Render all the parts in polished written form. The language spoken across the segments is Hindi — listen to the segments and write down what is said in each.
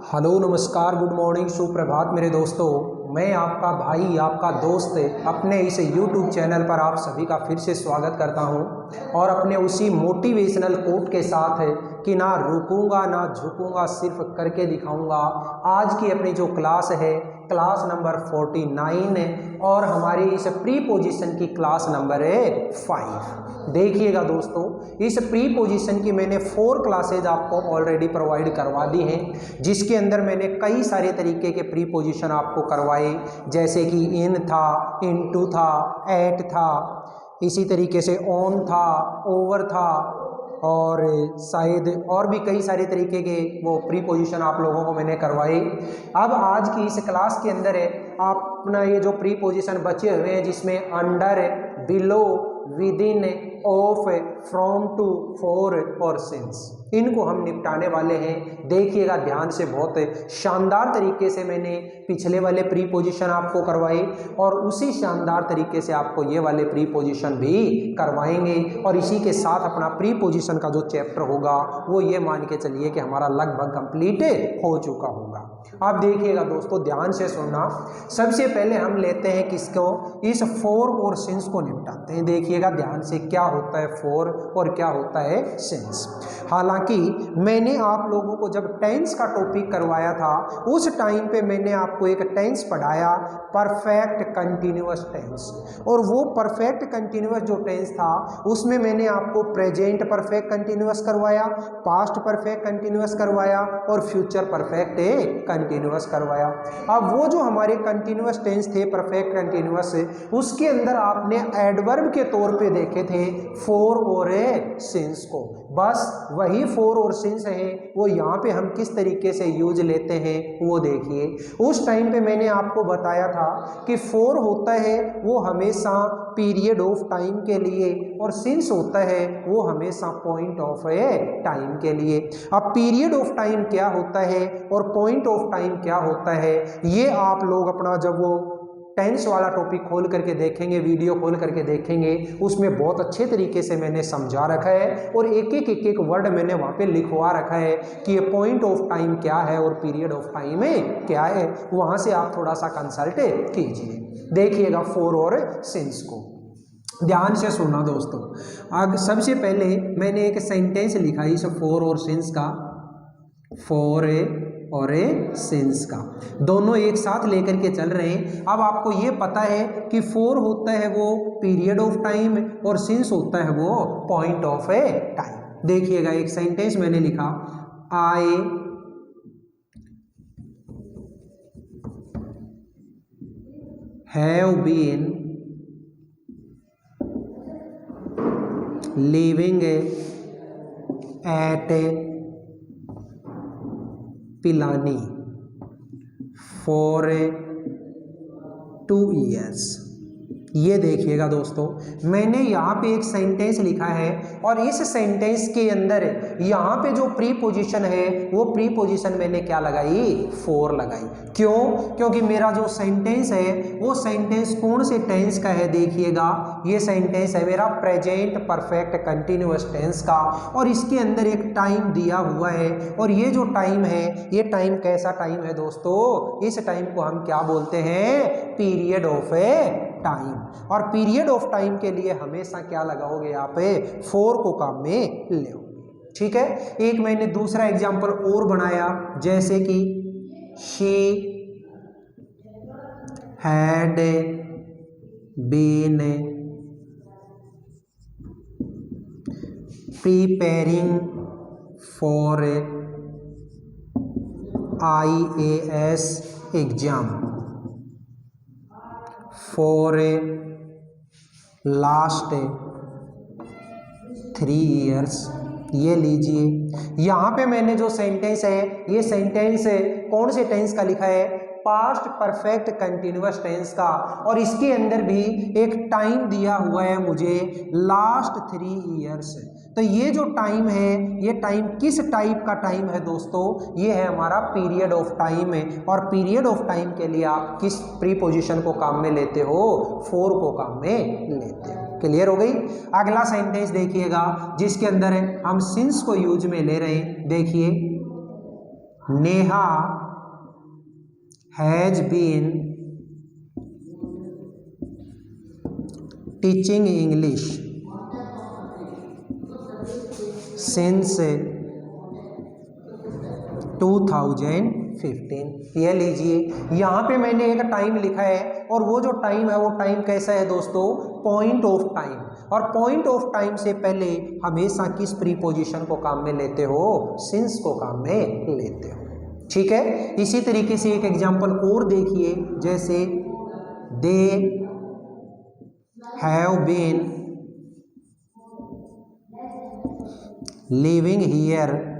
हेलो नमस्कार गुड मॉर्निंग सुप्रभात मेरे दोस्तों। मैं आपका भाई आपका दोस्त अपने इस YouTube चैनल पर आप सभी का फिर से स्वागत करता हूं और अपने उसी मोटिवेशनल कोट के साथ कि ना रुकूंगा ना झुकूंगा सिर्फ करके दिखाऊंगा। आज की अपनी जो क्लास है क्लास नंबर 49 और हमारी इस प्री पोजीशन की क्लास नंबर है 5। देखिएगा दोस्तों, इस प्री पोजीशन की मैंने 4 क्लासेज आपको ऑलरेडी प्रोवाइड करवा दी हैं, जिसके अंदर मैंने कई सारे तरीके के प्री पोजीशन आपको करवाए, जैसे कि इन था, इनटू था, एट था, इसी तरीके से ऑन था, ओवर था और शायद और भी कई सारे तरीके के वो प्री पोजीशन आप लोगों को मैंने करवाए। अब आज की इस क्लास के अंदर है आप अपना ये जो प्री पोजीशन बचे हुए हैं, जिसमें under, below, within, of, from to, for और सिंस, इनको हम निपटाने वाले हैं। देखिएगा ध्यान से, बहुत शानदार तरीके से मैंने पिछले वाले प्री पोजीशन आपको करवाए और उसी शानदार तरीके से आपको ये वाले प्री पोजीशन भी करवाएंगे और इसी के साथ अपना प्री पोजीशन का जो चैप्टर होगा वो ये मान के चलिए कि हमारा लगभग कंप्लीट हो चुका होगा। आप देखिएगा दोस्तों, ध्यान से सुनना। सबसे पहले हम लेते हैं किसको, इस फोर और सिंस को निपटाते हैं। देखिएगा ध्यान से, क्या होता है फोर और क्या होता है सिंस। हालांकि मैंने आप लोगों को जब टेंस का टॉपिक करवाया था उस टाइम पे मैंने आपको एक टेंस पढ़ाया, परफेक्ट कंटिन्यूअस टेंस, और वो परफेक्ट कंटिन्यूअस जो टेंस था उसमें मैंने आपको प्रेजेंट परफेक्ट कंटिन्यूअस करवाया, पास्ट परफेक्ट कंटिन्यूअस करवाया और फ्यूचर परफेक्ट कंटिन्यूअस करवाया। अब वो जो हमारे कंटिन्यूअस टेंस थे परफेक्ट कंटिन्यूअस, उसके अंदर आपने एडवर्ब के तौर पे देखे थे फोर और सिंस को। बस वही फोर और सिंस है, वो यहाँ पे हम किस तरीके से यूज लेते हैं वो देखिए। उस टाइम पे मैंने आपको बताया था कि फोर होता है वो हमेशा पीरियड ऑफ टाइम के लिए और सिंस होता है वो हमेशा पॉइंट ऑफ टाइम के लिए। अब पीरियड ऑफ टाइम क्या होता है और पॉइंट ऑफ टाइम क्या होता है, ये आप लोग अपना जब वो टेंस वाला टॉपिक खोल करके देखेंगे, वीडियो खोल करके देखेंगे, उसमें बहुत अच्छे तरीके से मैंने समझा रखा है और एक एक वर्ड मैंने वहाँ पे लिखवा रखा है कि ये पॉइंट ऑफ टाइम क्या है और पीरियड ऑफ टाइम क्या है। वहाँ से आप थोड़ा सा कंसल्ट कीजिए। देखिएगा फोर और सिंस को ध्यान से सुनना दोस्तों। अब सबसे पहले मैंने एक सेंटेंस लिखा इस फोर और सिंस का, फोर और सिंस का, दोनों एक साथ लेकर के चल रहे हैं। अब आपको ये पता है कि फोर होता है वो पीरियड ऑफ टाइम और सिंस होता है वो पॉइंट ऑफ टाइम। देखिएगा एक सेंटेंस मैंने लिखा, I have been living at Pilani for 2 years। ये देखिएगा दोस्तों, मैंने यहाँ पे एक सेंटेंस लिखा है और इस सेंटेंस के अंदर यहाँ पे जो प्री पोजीशन है वो प्री पोजीशन मैंने क्या लगाई, फोर लगाई। क्यों? क्योंकि मेरा जो सेंटेंस है वो सेंटेंस कौन से टेंस का है, देखिएगा ये सेंटेंस है मेरा प्रेजेंट परफेक्ट कंटिन्यूअस टेंस का और इसके अंदर एक टाइम दिया हुआ है और ये जो टाइम है ये टाइम कैसा टाइम है दोस्तों, इस टाइम को हम क्या बोलते हैं, पीरियड ऑफ टाइम। और पीरियड ऑफ टाइम के लिए हमेशा क्या लगाओगे आप, फोर को काम में ले। ठीक है, एक मैंने दूसरा एग्जांपल और बनाया, जैसे कि she had been preparing for IAS exam for last 3 years। ये लीजिए, यहाँ पे मैंने जो सेंटेंस है ये सेंटेंस कौन से टेंस का लिखा है, पास्ट परफेक्ट कंटिन्यूअस टेंस का, और इसके अंदर भी एक टाइम दिया हुआ है मुझे लास्ट 3 years। तो ये जो टाइम है ये टाइम किस टाइप का टाइम है दोस्तों, ये है हमारा पीरियड ऑफ टाइम है। और पीरियड ऑफ टाइम के लिए आप किस प्री पोजीशन को काम में लेते हो, फोर को काम में लेते हो। क्लियर हो गई। अगला सेंटेंस देखिएगा जिसके अंदर हम सिंस को यूज में ले रहे हैं। देखिए Neha has been teaching English since 2015। ये लीजिए, यहाँ पे मैंने एक टाइम लिखा है और वो जो टाइम है वो टाइम कैसा है दोस्तों, पॉइंट ऑफ टाइम। और पॉइंट ऑफ टाइम से पहले हमेशा किस प्रीपोजिशन को काम में लेते हो, सिंस को काम में लेते हो। ठीक है, इसी तरीके से एक एग्जांपल और देखिए, जैसे they have been living here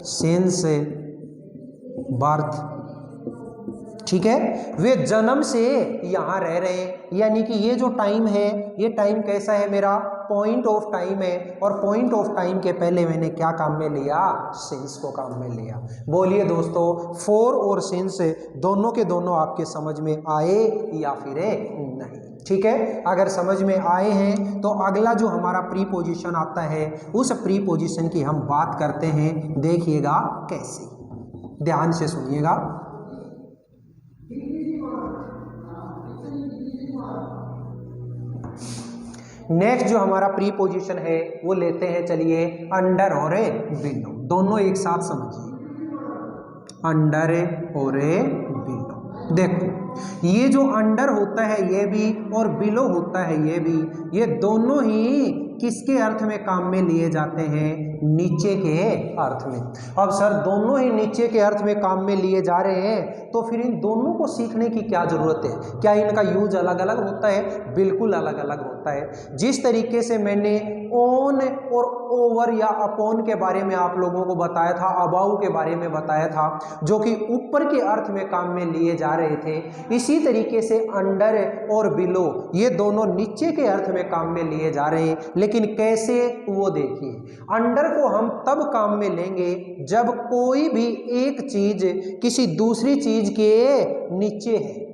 since birth. ठीक है, वे जन्म से यहाँ रह रहे हैं, यानी कि ये जो टाइम है ये टाइम कैसा है, मेरा पॉइंट ऑफ टाइम है। और पॉइंट ऑफ टाइम के पहले मैंने क्या काम में लिया, सिंस को काम में लिया। बोलिए दोस्तों, फॉर और सिंस दोनों के दोनों आपके समझ में आए या फिर नहीं। ठीक है, अगर समझ में आए हैं तो अगला जो हमारा प्रीपोजिशन आता है उस प्रीपोजिशन की हम बात करते हैं। देखिएगा कैसे, ध्यान से सुनिएगा। नेक्स्ट जो हमारा प्रीपोजिशन है वो लेते हैं, चलिए, अंडर और बिलो। दोनों एक साथ समझिए, अंडर और बिलो। देखो, ये जो अंडर होता है ये भी और बिलो होता है ये भी, ये दोनों ही किसके अर्थ में काम में लिए जाते हैं, नीचे के अर्थ में। अब सर दोनों ही नीचे के अर्थ में काम में लिए जा रहे हैं, तो फिर इन दोनों को सीखने की क्या जरूरत है? क्या इनका यूज अलग अलग होता है? बिल्कुल अलग अलग होता है। जिस तरीके से मैंने ऑन और ओवर या अपॉन के बारे में आप लोगों को बताया था, अबाउ के बारे में बताया था, जो कि ऊपर के अर्थ में काम में लिए जा रहे थे, इसी तरीके से अंडर और बिलो ये दोनों नीचे के अर्थ में काम में लिए जा रहे हैं। लेकिन कैसे, वो देखिए। अंडर को हम तब काम में लेंगे जब कोई भी एक चीज किसी दूसरी चीज के नीचे है।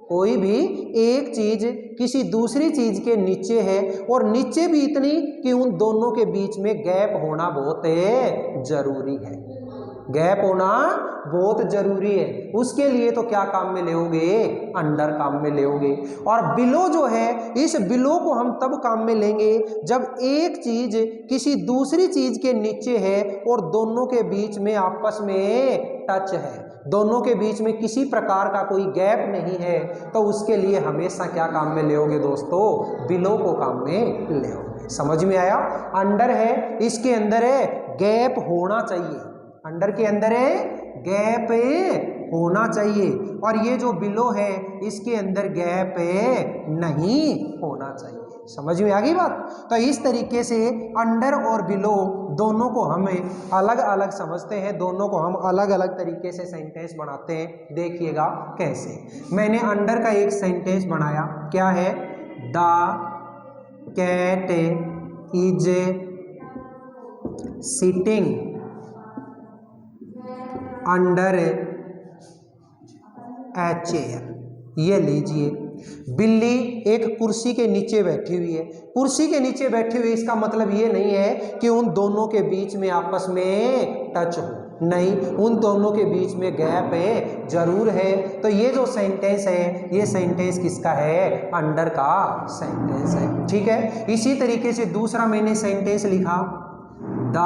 कोई भी एक चीज किसी दूसरी चीज के नीचे है, और नीचे भी इतनी कि उन दोनों के बीच में गैप होना बहुत जरूरी है। गैप होना बहुत जरूरी है। उसके लिए तो क्या काम में लेओगे, अंडर काम में लेओगे। और बिलो जो है, इस बिलो को हम तब काम में लेंगे जब एक चीज किसी दूसरी चीज के नीचे है और दोनों के बीच में आपस में टच है, दोनों के बीच में किसी प्रकार का कोई गैप नहीं है, तो उसके लिए हमेशा क्या काम में लेओगे दोस्तों, बिलो को काम में लेओगे। समझ में आया? अंडर है, इसके अंदर है गैप होना चाहिए, अंडर के अंदर है गैप होना चाहिए, और ये जो बिलो है इसके अंदर गैप नहीं होना चाहिए। समझ में आ गई बात? तो इस तरीके से अंडर और बिलो दोनों को हमें अलग अलग समझते हैं, दोनों को हम अलग अलग तरीके से सेंटेंस बनाते हैं। देखिएगा कैसे। मैंने अंडर का एक सेंटेंस बनाया, क्या है, the cat is sitting under a chair. ये लीजिए, बिल्ली एक कुर्सी के नीचे बैठी हुई है। कुर्सी के नीचे बैठी हुई, इसका मतलब ये नहीं है कि उन दोनों के बीच में आपस में टच हो, नहीं, उन दोनों के बीच में गैप है, जरूर है। तो ये जो सेंटेंस है ये सेंटेंस किसका है, अंडर का सेंटेंस है। ठीक है, इसी तरीके से दूसरा मैंने सेंटेंस लिखा, the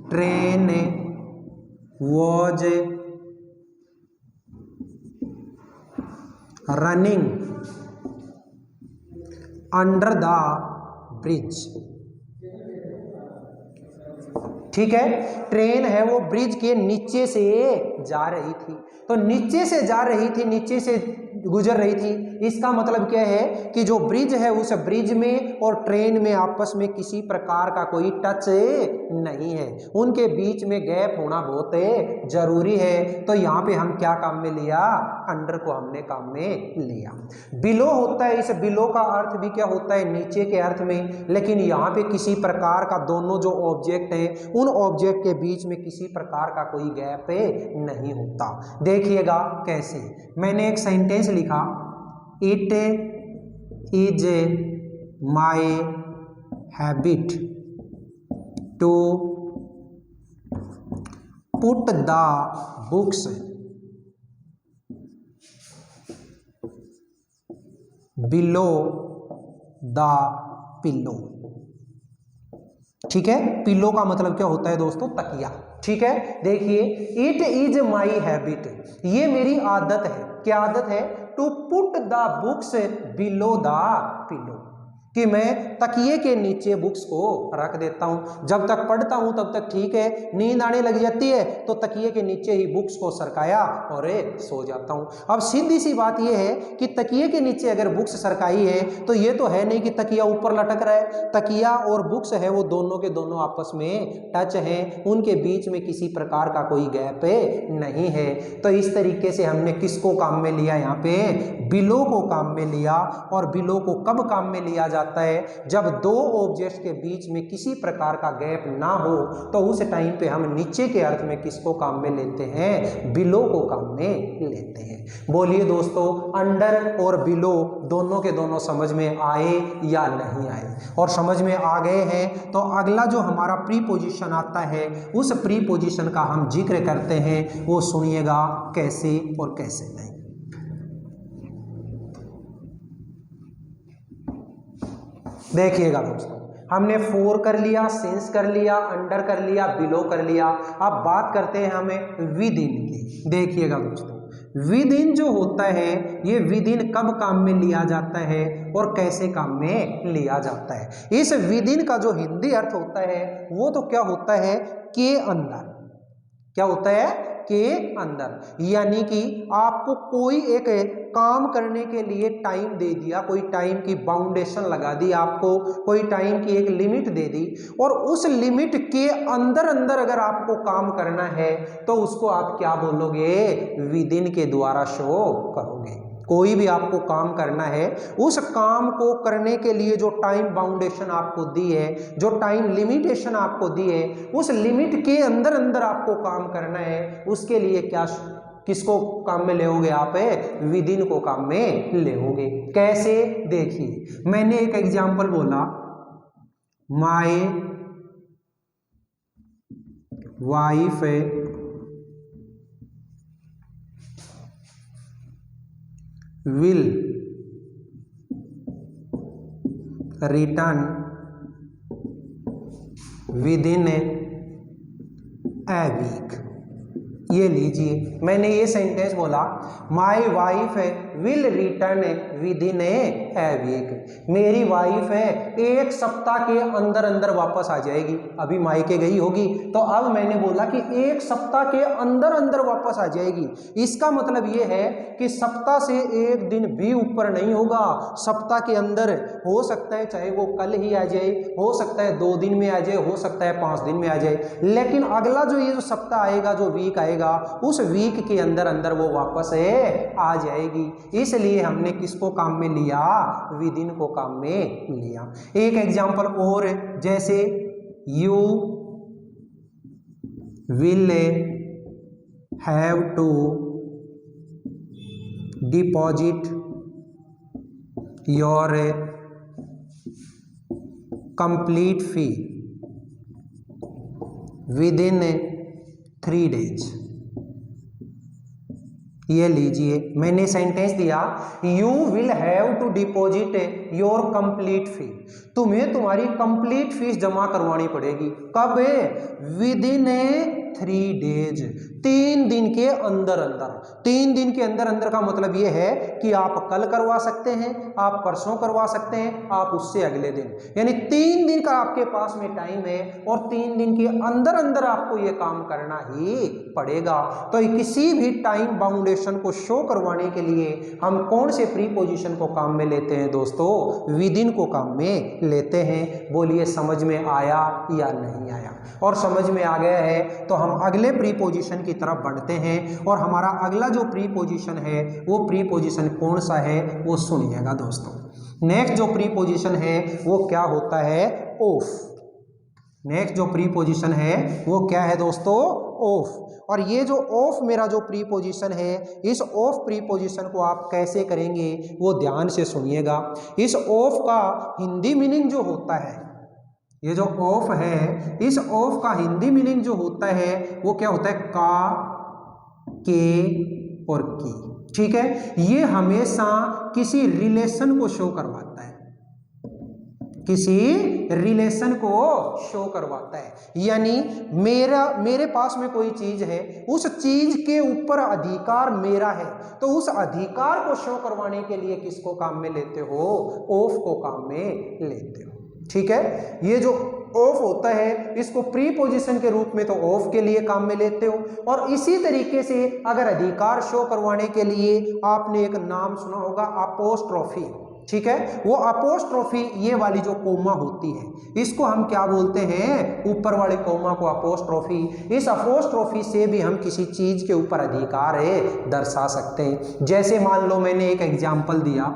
train was running under the bridge। ठीक है, ट्रेन है वो ब्रिज के नीचे से जा रही थी। तो नीचे से जा रही थी, नीचे से गुजर रही थी, इसका मतलब क्या है कि जो ब्रिज है उस ब्रिज में और ट्रेन में आपस में किसी प्रकार का कोई टच नहीं है, उनके बीच में गैप होना बहुत जरूरी है। तो यहाँ पे हम क्या काम में लिया, अंडर को हमने काम में लिया। बिलो होता है, इस बिलो का अर्थ भी क्या होता है, नीचे के अर्थ में, लेकिन यहाँ पे किसी प्रकार का दोनों जो ऑब्जेक्ट है उन ऑब्जेक्ट के बीच में किसी प्रकार का कोई गैप नहीं होता। देखिएगा कैसे। मैंने एक सेंटेंस लिखा, it is my habit to put the books below the pillow. ठीक है, पिल्लो का मतलब क्या होता है दोस्तों? तकिया। ठीक है, देखिए, इट इज माई हैबिट, ये मेरी आदत है। क्या आदत है? To put the books below the pillow, कि मैं तकिए के नीचे बुक्स को रख देता हूं। जब तक पढ़ता हूं तब तक ठीक है, नींद आने लग जाती है तो तकिए के नीचे ही बुक्स को सरकाया और सो जाता हूं। अब सीधी सी बात यह है कि तकिए के नीचे अगर बुक्स सरकाई है तो ये तो है नहीं कि तकिया ऊपर लटक रहा है। तकिया और बुक्स है वो दोनों के दोनों आपस में टच हैं, उनके बीच में किसी प्रकार का कोई गैप नहीं है। तो इस तरीके से हमने किसको काम में लिया? यहाँ पे बिलो को काम में लिया। और बिलो को कब काम में लिया जाता है? जब दो ऑब्जेक्ट्स के बीच में किसी प्रकार का गैप ना हो, तो उस टाइम पे हम नीचे के अर्थ में किसको काम में लेते हैं? बिलो को काम में लेते हैं। बोलिए दोस्तों, अंडर और बिलो दोनों के दोनों समझ में आए या नहीं आए? और समझ में आ गए हैं तो अगला जो हमारा प्रीपोजिशन आता है उस प्रीपोजिशन का हम जिक्र करते हैं, वो सुनिएगा कैसे और कैसे नहीं। देखिएगा दोस्तों, हमने फोर कर लिया, सिंस कर लिया, अंडर कर लिया, बिलो कर लिया। अब बात करते हैं हमें विद इन की। देखिएगा दोस्तों, विद इन जो होता है ये विद इन कब काम में लिया जाता है और कैसे काम में लिया जाता है? इस विद इन का जो हिंदी अर्थ होता है वो तो क्या होता है? के अंदर। क्या होता है? के अंदर। यानी कि आपको कोई एक काम करने के लिए टाइम दे दिया, कोई टाइम की बाउंडेशन लगा दी, आपको कोई टाइम की एक लिमिट दे दी, और उस लिमिट के अंदर अंदर अगर आपको काम करना है तो उसको आप क्या बोलोगे? विद इन के द्वारा शो करोगे। कोई भी आपको काम करना है, उस काम को करने के लिए जो टाइम बाउंडेशन आपको दी है, जो टाइम लिमिटेशन आपको दी है, उस लिमिट के अंदर अंदर आपको काम करना है, उसके लिए क्या किसको काम में लेओगे? आप विद इन को काम में लेओगे। कैसे? देखिए, मैंने एक एग्जांपल बोला, my wife will return within a week। ये लीजिए, मैंने ये सेंटेंस बोला, my wife will return within a week. मेरी वाइफ है एक सप्ताह के अंदर अंदर वापस आ जाएगी। अभी मायके गई होगी तो अब मैंने बोला कि एक सप्ताह के अंदर अंदर वापस आ जाएगी। इसका मतलब ये है कि सप्ताह से एक दिन भी ऊपर नहीं होगा, सप्ताह के अंदर। हो सकता है चाहे वो कल ही आ जाए, हो सकता है 2 दिन में आ जाए, हो सकता है 5 दिन में आ जाए, लेकिन अगला जो ये जो सप्ताह आएगा, जो वीक आएगा, उस वीक के अंदर अंदर वो वापस आ जाएगी। इसलिए हमने किसको काम में लिया? विद इन को काम में लिया। एक एग्जांपल और, जैसे you will have to deposit your complete fee within 3 days। ये लीजिए, मैंने सेंटेंस दिया, you will have to deposit your complete fee. तुम्हें तुम्हारी कंप्लीट फीस जमा करवानी पड़ेगी। कब? विद इन 3 days, 3 दिन के अंदर अंदर। 3 दिन के अंदर अंदर का मतलब यह है कि आप कल करवा सकते हैं, आप परसों करवा सकते हैं, आप उससे अगले दिन, यानी 3 दिन का आपके पास में टाइम है और 3 दिन के अंदर अंदर आपको यह काम करना ही पड़ेगा। तो किसी भी टाइम बाउंडेशन को शो करवाने के लिए हम कौन से प्रीपोजिशन को काम में लेते हैं दोस्तों? विद इन को काम में लेते हैं। बोलिए, समझ में आया या नहीं आया? और समझ में आ गया है तो हम अगले प्रीपोजिशन की तरफ बढ़ते हैं। और हमारा अगला जो प्रीपोजिशन है वो प्रीपोजिशन कौन सा है वो सुनिएगा दोस्तों। नेक्स्ट जो प्रीपोजिशन है वो क्या होता है? ऑफ। नेक्स्ट जो प्रीपोजिशन है वो क्या है दोस्तों? ऑफ। और ये जो ऑफ मेरा जो प्रीपोजिशन है, इस ऑफ प्रीपोजिशन को आप कैसे करेंगे वो ध्यान से सुनिएगा। इस ऑफ का हिंदी मीनिंग जो होता है, ये जो ऑफ है, इस ऑफ का हिंदी मीनिंग जो होता है वो क्या होता है, का, के और की। ठीक है, ये हमेशा किसी रिलेशन को शो करवाता है, किसी रिलेशन को शो करवाता है। यानी मेरे पास में कोई चीज है, उस चीज के ऊपर अधिकार मेरा है, तो उस अधिकार को शो करवाने के लिए किसको काम में लेते हो, ऑफ को काम में लेते हो। ठीक है, ये जो ऑफ होता है इसको प्रीपोजिशन के रूप में तो ऑफ के लिए काम में लेते हो। और इसी तरीके से अगर अधिकार शो करवाने के लिए आपने एक नाम सुना होगा, अपोस्ट्रोफी। ठीक है, वो अपोस्ट्रोफी, ये वाली जो कोमा होती है इसको हम क्या बोलते हैं, ऊपर वाले कोमा को अपोस्ट्रोफी। इस अपोस्ट्रोफी से भी हम किसी चीज के ऊपर अधिकार है दर्शा सकते हैं। जैसे मान लो मैंने एक एग्जाम्पल दिया,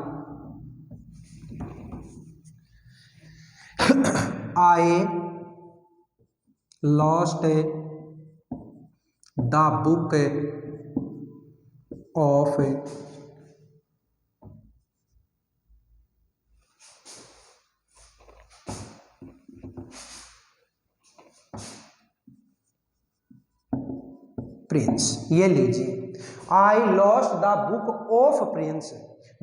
I lost the book of Prince. ये लीजिए, I lost the book of Prince,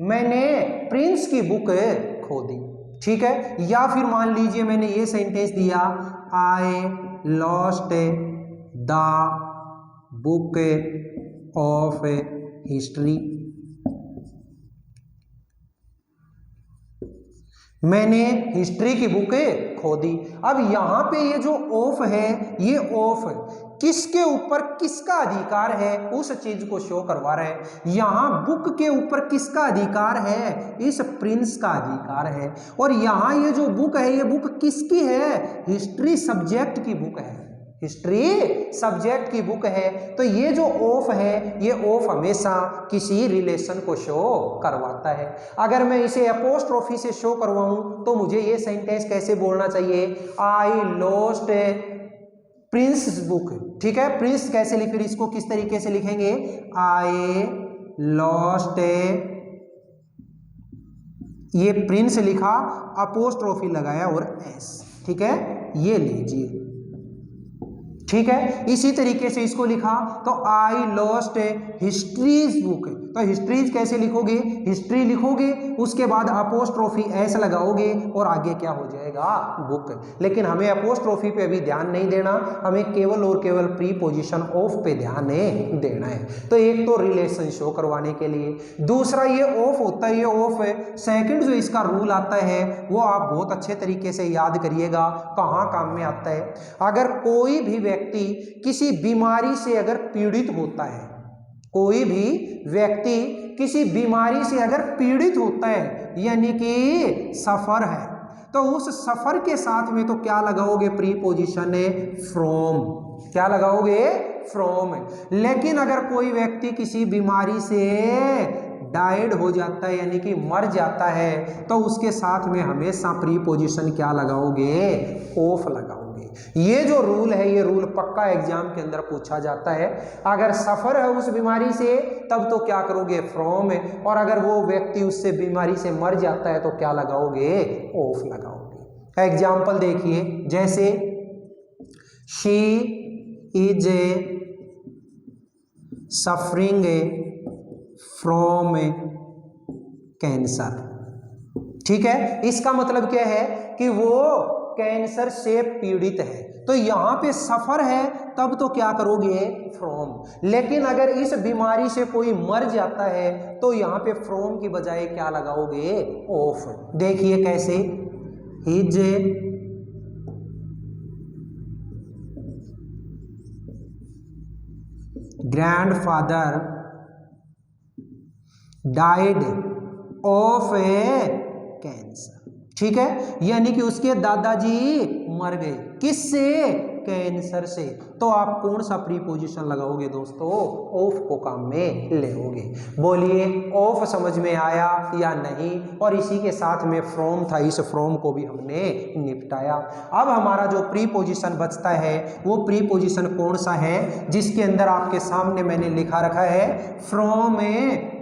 मैंने प्रिंस की बुक खो दी। ठीक है, या फिर मान लीजिए मैंने ये सेंटेंस दिया, I lost the book of history, मैंने हिस्ट्री की बुक खो दी। अब यहां पे ये जो ऑफ है, ये ऑफ किसके ऊपर किसका अधिकार है, उस चीज को शो करवा रहा है। यहां बुक के ऊपर किसका अधिकार है, इस प्रिंस का अधिकार है। और यहां ये जो बुक है, ये बुक किसकी है, हिस्ट्री सब्जेक्ट की बुक है, हिस्ट्री सब्जेक्ट की बुक है। तो ये जो ऑफ है, ये ऑफ हमेशा किसी रिलेशन को शो करवाता है। अगर मैं इसे अपोस्ट्रोफी से शो करवाऊं तो मुझे ये सेंटेंस कैसे बोलना चाहिए, आई लॉस्ट प्रिंस बुक। ठीक है, प्रिंस कैसे लिखे, इसको किस तरीके से लिखेंगे, आई लॉस्ट, ये प्रिंस लिखा, अपोस्ट्रोफी लगाया और एस। ठीक है, ये लीजिए। ठीक है, इसी तरीके से इसको लिखा तो आई लॉस्ट हिस्ट्रीज बुक, तो हिस्ट्रीज कैसे लिखोगे, हिस्ट्री लिखोगे, उसके बाद अपोस्ट्रोफी एस लगाओगे और आगे क्या हो जाएगा, बुक। लेकिन हमें अपोस्ट्रोफी पे अभी ध्यान नहीं देना, हमें केवल और केवल प्रीपोजिशन ऑफ पे ध्यान देना है। तो एक तो रिलेशन शो करवाने के लिए, दूसरा ये ऑफ होता है, ये ऑफ है। सेकंड जो इसका रूल आता है वो आप बहुत अच्छे तरीके से याद करिएगा, कहाँ काम में आता है। अगर कोई भी व्यक्ति किसी बीमारी से अगर पीड़ित होता है, कोई भी व्यक्ति किसी बीमारी से अगर पीड़ित होता है, यानी कि सफर है, तो उस सफर के साथ में तो क्या लगाओगे, प्रीपोजिशन फ्रॉम, क्या लगाओगे, फ्रॉम। लेकिन अगर कोई व्यक्ति किसी बीमारी से डाइड हो जाता है, यानी कि मर जाता है, तो उसके साथ में हमेशा प्रीपोजिशन क्या लगाओगे, ऑफ लगाओगे। ये जो रूल है, ये रूल पक्का एग्जाम के अंदर पूछा जाता है। अगर सफर है उस बीमारी से तब तो क्या करोगे, फ्रॉम, और अगर वो व्यक्ति उससे बीमारी से मर जाता है तो क्या लगाओगे, ऑफ लगाओगे। एग्जाम्पल देखिए, जैसे she is suffering from cancer. ठीक है, इसका मतलब क्या है कि वो कैंसर से पीड़ित है, तो यहां पे सफर है तब तो क्या करोगे, फ्रॉम। लेकिन अगर इस बीमारी से कोई मर जाता है तो यहां पे फ्रॉम की बजाय क्या लगाओगे, ऑफ। देखिए कैसे, his grandfather died of A cancer. ठीक है, यानी कि उसके दादाजी मर गए, किससे, कैंसर से। तो आप कौन सा प्रीपोजिशन लगाओगे दोस्तों, ऑफ को काम में लेओगे। बोलिए ऑफ समझ में आया या नहीं। और इसी के साथ में फ्रॉम था, इस फ्रॉम को भी हमने निपटाया। अब हमारा जो प्रीपोजिशन बचता है वो प्रीपोजिशन कौन सा है, जिसके अंदर आपके सामने मैंने लिखा रखा है फ्रॉम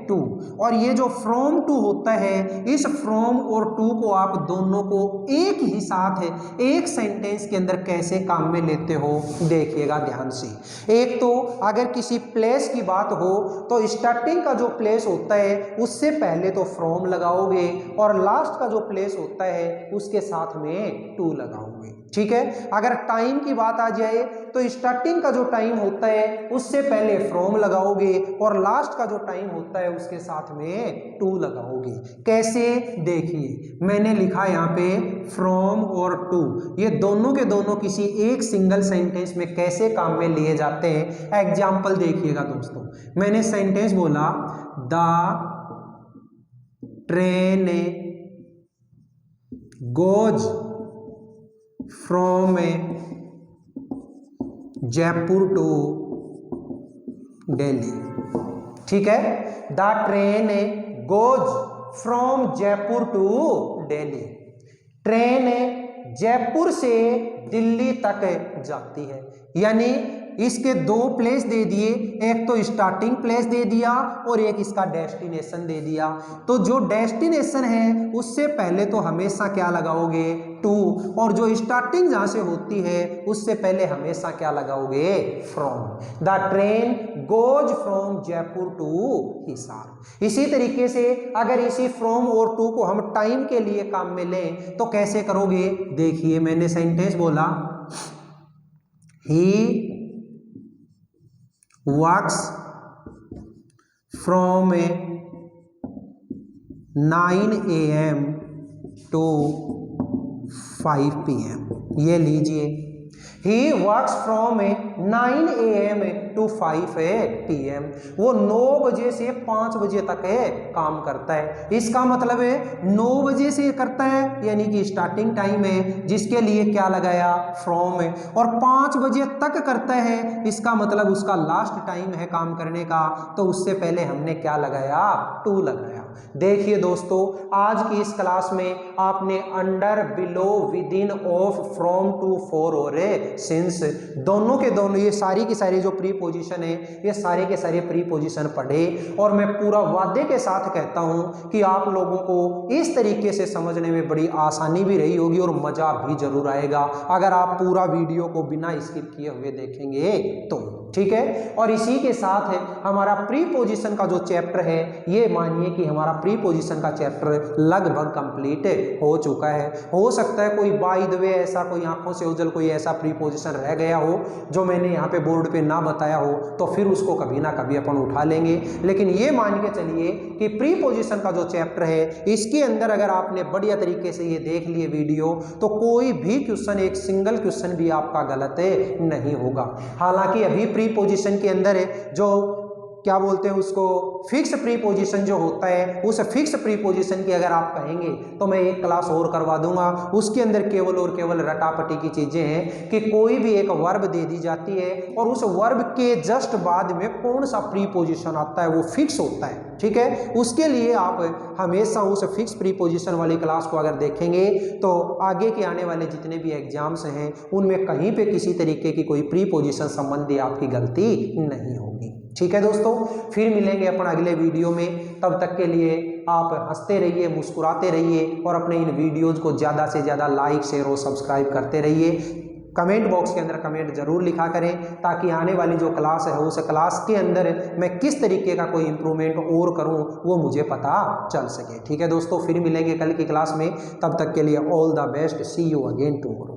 टू। और ये जो फ्रॉम टू होता है, इस फ्रॉम और टू को आप दोनों को एक ही साथ है एक सेंटेंस के अंदर कैसे काम में लेते हो, देखिएगा ध्यान से। एक तो अगर किसी प्लेस की बात हो तो स्टार्टिंग का जो प्लेस होता है उससे पहले तो फ्रॉम लगाओगे और लास्ट का जो प्लेस होता है उसके साथ में टू लगाओगे। ठीक है। अगर टाइम की बात आ जाए तो स्टार्टिंग का जो टाइम होता है उससे पहले फ्रॉम लगाओगे और लास्ट का जो टाइम होता है उसके साथ में टू लगाओगे। कैसे, देखिए मैंने लिखा यहाँ पे फ्रॉम और टू, ये दोनों के दोनों किसी एक सिंगल सेंटेंस में कैसे काम में लिए जाते हैं। एग्जाम्पल देखिएगा दोस्तों, मैंने सेंटेंस बोला the train goes from Jaipur to Delhi. ठीक है, the train goes from Jaipur to Delhi. Train Jaipur से दिल्ली तक जाती है, यानी इसके दो प्लेस दे दिए, एक तो स्टार्टिंग प्लेस दे दिया और एक इसका डेस्टिनेशन दे दिया। तो जो डेस्टिनेशन है उससे पहले तो हमेशा क्या लगाओगे, टू, और जो स्टार्टिंग जहां से होती है उससे पहले हमेशा क्या लगाओगे, from. The train goes from Jaipur to Hisar. इसी तरीके से अगर इसी फ्रॉम और टू को हम टाइम के लिए काम में लें तो कैसे करोगे, देखिए मैंने सेंटेंस बोला he works from 9 AM to 5 PM। ये लीजिए, he works from 9 AM to 5 PM। वो 9 बजे से 5 बजे तक है काम करता है। इसका मतलब है 9 बजे से करता है यानी कि स्टार्टिंग टाइम है, जिसके लिए क्या लगाया, फ्रॉम है, और 5 बजे तक करता है, इसका मतलब उसका लास्ट टाइम है काम करने का, तो उससे पहले हमने क्या लगाया, टू लगाया। देखिए दोस्तों, आज की इस क्लास में आपने under, below, within, of, from, to, for और सिंस, दोनों के दोनों ये सारी की सारी जो प्रीपोजिशन है ये सारे के सारे प्रीपोजिशन पढ़े। और मैं पूरा वादे के साथ कहता हूं कि आप लोगों को इस तरीके से समझने में बड़ी आसानी भी रही होगी और मजा भी जरूर आएगा अगर आप पूरा वीडियो को बिना स्किप किए हुए देखेंगे तो। ठीक है, और इसी के साथ है हमारा प्रीपोजिशन का जो चैप्टर है, ये मानिए कि हमारा प्रीपोजिशन का चैप्टर लगभग कंप्लीट हो चुका है। हो सकता है कोई बाय द वे ऐसा, कोई आंखों से उजल कोई ऐसा प्रीपोजिशन रह गया हो जो मैंने यहाँ पे बोर्ड पे ना बताया हो, तो फिर उसको कभी ना कभी अपन उठा लेंगे। लेकिन ये मान के चलिए कि प्रीपोजिशन का जो चैप्टर है इसके अंदर अगर आपने बढ़िया तरीके से ये देख लिए वीडियो, तो कोई भी क्वेश्चन, एक सिंगल क्वेश्चन भी आपका गलत नहीं होगा। हालांकि अभी प्रीपोजिशन के अंदर जो क्या बोलते हैं उसको, फिक्स प्रीपोजिशन जो होता है, उस फिक्स प्रीपोजिशन की अगर आप कहेंगे तो मैं एक क्लास और करवा दूंगा। उसके अंदर केवल और केवल रटापटी की चीजें हैं कि कोई भी एक वर्ब दे दी जाती है और उस वर्ब के जस्ट बाद में कौन सा प्रीपोजिशन आता है वो फिक्स होता है। ठीक है, उसके लिए आप हमेशा उस फिक्स प्रीपोजिशन वाली क्लास को अगर देखेंगे तो आगे के आने वाले जितने भी एग्जाम्स हैं उनमें कहीं पे किसी तरीके की कोई प्रीपोजिशन संबंधी आपकी गलती नहीं होगी। ठीक है दोस्तों, फिर मिलेंगे अपन अगले वीडियो में। तब तक के लिए आप हंसते रहिए, मुस्कुराते रहिए और अपने इन वीडियोज़ को ज़्यादा से ज़्यादा लाइक, शेयर और सब्सक्राइब करते रहिए। कमेंट बॉक्स के अंदर कमेंट जरूर लिखा करें ताकि आने वाली जो क्लास है उस क्लास के अंदर मैं किस तरीके का कोई इंप्रूवमेंट और करूं वो मुझे पता चल सके। ठीक है दोस्तों, फिर मिलेंगे कल की क्लास में। तब तक के लिए all the best, see you again tomorrow.